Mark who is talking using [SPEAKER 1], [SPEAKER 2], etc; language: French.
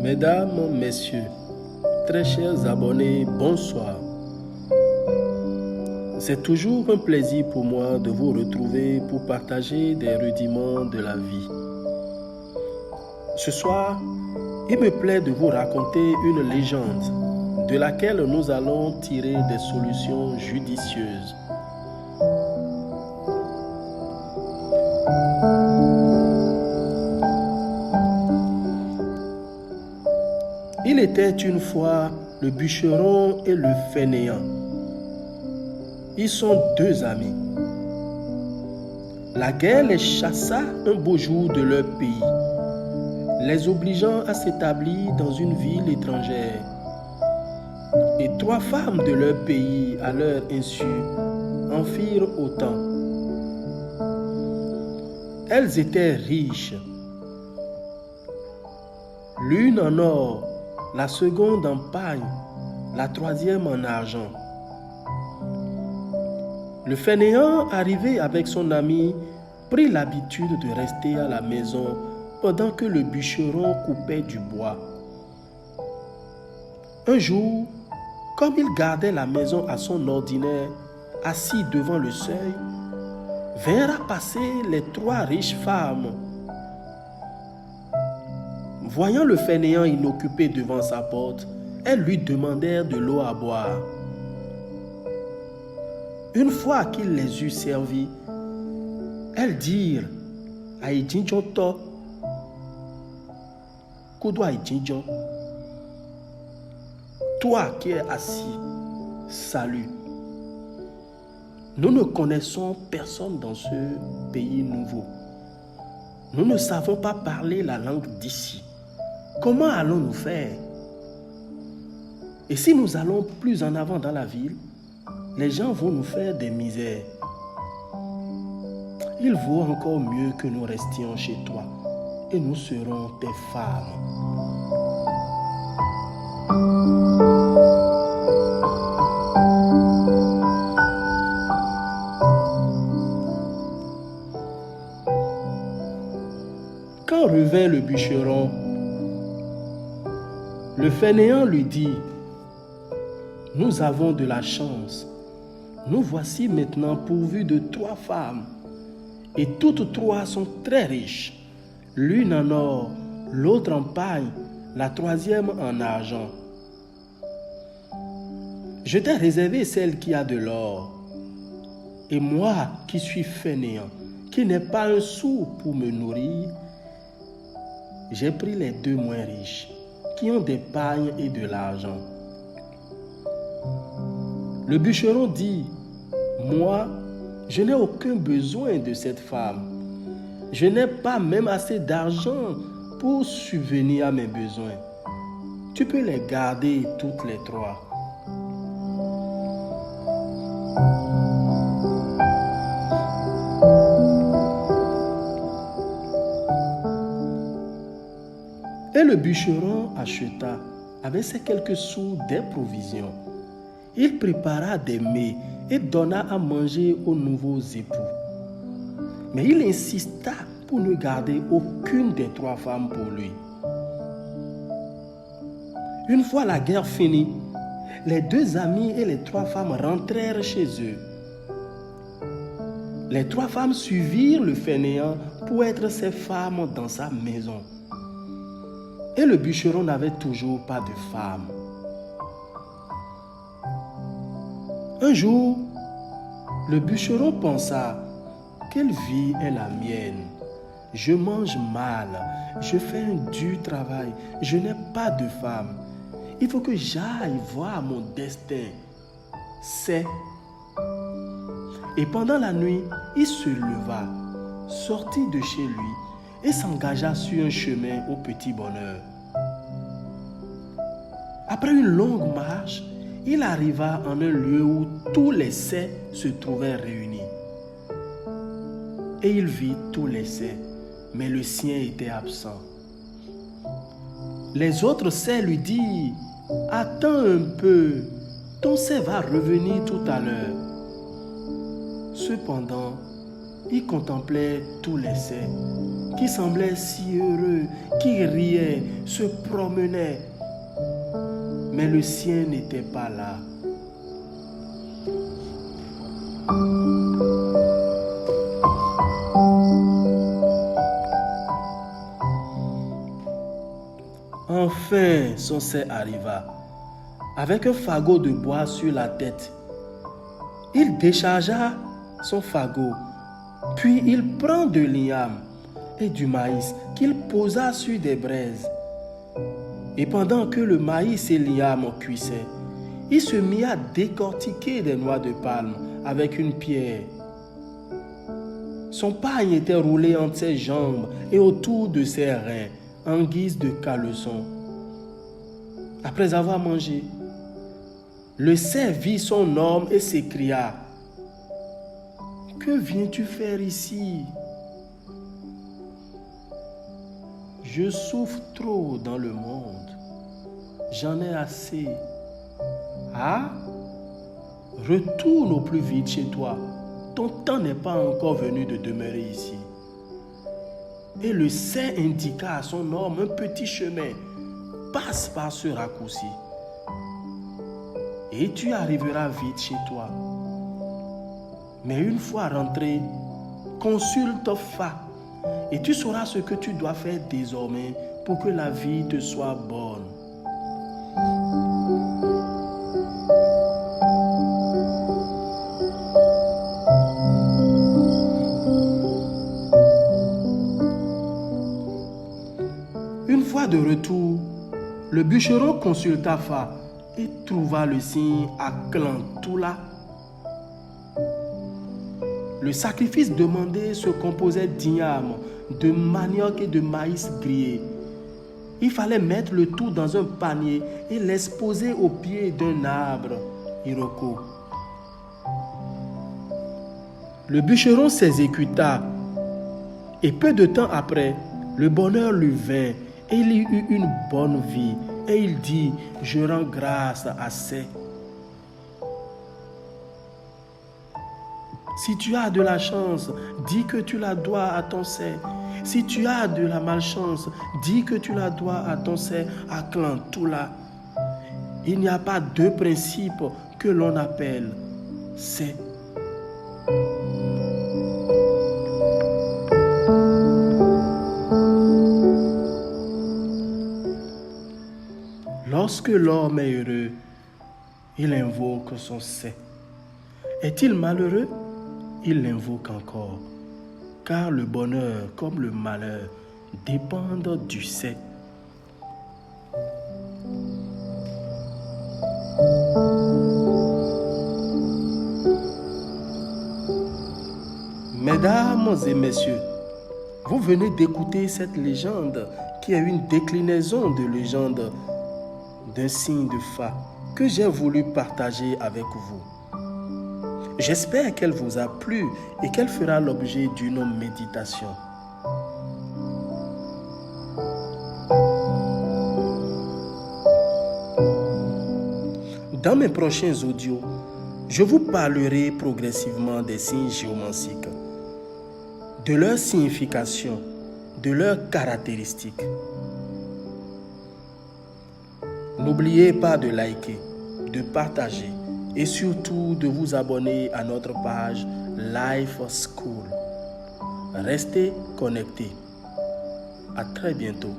[SPEAKER 1] Mesdames, Messieurs, très chers abonnés, bonsoir. C'est toujours un plaisir pour moi de vous retrouver pour partager des rudiments de la vie. Ce soir, il me plaît de vous raconter une légende de laquelle nous allons tirer des solutions judicieuses. Il était une fois le bûcheron et le fainéant. Ils sont deux amis. La guerre les chassa un beau jour de leur pays, les obligeant à s'établir dans une ville étrangère. Et trois femmes de leur pays, à leur insu, en firent autant. Elles étaient riches, l'une en or, la seconde en paille, la troisième en argent. Le fainéant, arrivé avec son ami, prit l'habitude de rester à la maison pendant que le bûcheron coupait du bois. Un jour, comme il gardait la maison à son ordinaire, assis devant le seuil, vinrent à passer les trois riches femmes. Voyant le fainéant inoccupé devant sa porte, elles lui demandèrent de l'eau à boire. Une fois qu'il les eut servis, elles dirent à Idjinjoto, Koudwa Idjinjo, toi qui es assis, salut. Nous ne connaissons personne dans ce pays nouveau. Nous ne savons pas parler la langue d'ici. Comment allons-nous faire? Et si nous allons plus en avant dans la ville, les gens vont nous faire des misères. Il vaut encore mieux que nous restions chez toi et nous serons tes femmes. Quand revint le bûcheron, le fainéant lui dit, « Nous avons de la chance. Nous voici maintenant pourvus de trois femmes, et toutes trois sont très riches, l'une en or, l'autre en paille, la troisième en argent. Je t'ai réservé celle qui a de l'or, et moi qui suis fainéant, qui n'ai pas un sou pour me nourrir, j'ai pris les deux moins riches, qui ont des pailles et de l'argent. » Le bûcheron dit, « Moi, je n'ai aucun besoin de cette femme. Je n'ai pas même assez d'argent pour subvenir à mes besoins. Tu peux les garder toutes les trois. » Et le bûcheron acheta, avec ses quelques sous, des provisions. Il prépara des mets et donna à manger aux nouveaux époux. Mais il insista pour ne garder aucune des trois femmes pour lui. Une fois la guerre finie, les deux amis et les trois femmes rentrèrent chez eux. Les trois femmes suivirent le fainéant pour être ses femmes dans sa maison. Et le bûcheron n'avait toujours pas de femme. Un jour, le bûcheron pensa, « Quelle vie est la mienne? Je mange mal, je fais un dur travail, je n'ai pas de femme. Il faut que j'aille voir mon destin. C'est... » Et pendant la nuit, il se leva, sortit de chez lui et s'engagea sur un chemin au petit bonheur. Après une longue marche, il arriva en un lieu où tous les sais se trouvaient réunis. Et il vit tous les sais, mais le sien était absent. Les autres sais lui dirent, « Attends un peu, ton sais va revenir tout à l'heure. » Cependant, il contemplait tous les sais, qui semblait si heureux, qui riait, se promenait. Mais le sien n'était pas là. Enfin, son cerf arriva, avec un fagot de bois sur la tête. Il déchargea son fagot, puis il prend de l'igname et du maïs qu'il posa sur des braises. Et pendant que le maïs et l'igname cuissaient, il se mit à décortiquer des noix de palme avec une pierre. Son pagne était roulé entre ses jambes et autour de ses reins, en guise de caleçon. Après avoir mangé, le cerf vit son homme et s'écria: « Que viens-tu faire ici? Je souffre trop dans le monde. J'en ai assez. Ah, retourne au plus vite chez toi. Ton temps n'est pas encore venu de demeurer ici. » Et le cerf indiqua à son homme un petit chemin. Passe par ce raccourci et tu arriveras vite chez toi. Mais une fois rentré, consulte Fa et tu sauras ce que tu dois faire désormais pour que la vie te soit bonne. Une fois de retour, le bûcheron consulta Fa et trouva le signe à Klantula. Le sacrifice demandé se composait d'igname, de manioc et de maïs grillé. Il fallait mettre le tout dans un panier et l'exposer au pied d'un arbre, Iroko. Le bûcheron s'exécuta et peu de temps après, le bonheur lui vint. Et il y eut une bonne vie. Et il dit: je rends grâce à ces. Si tu as de la chance, dis que tu la dois à ton cerf. Si tu as de la malchance, dis que tu la dois à ton cerf, à Klantula. Il n'y a pas deux principes que l'on appelle c'est. Lorsque l'homme est heureux, il invoque son c'est. Est-il malheureux? Il l'invoque encore. Car le bonheur comme le malheur dépendent du c'est. Mesdames et messieurs, vous venez d'écouter cette légende qui est une déclinaison de légende d'un signe de Fa que j'ai voulu partager avec vous. J'espère qu'elle vous a plu et qu'elle fera l'objet d'une méditation. Dans mes prochains audios, je vous parlerai progressivement des signes géomanciques, de leur signification, de leurs caractéristiques. N'oubliez pas de liker, de partager et surtout de vous abonner à notre page Life School. Restez connectés. À très bientôt.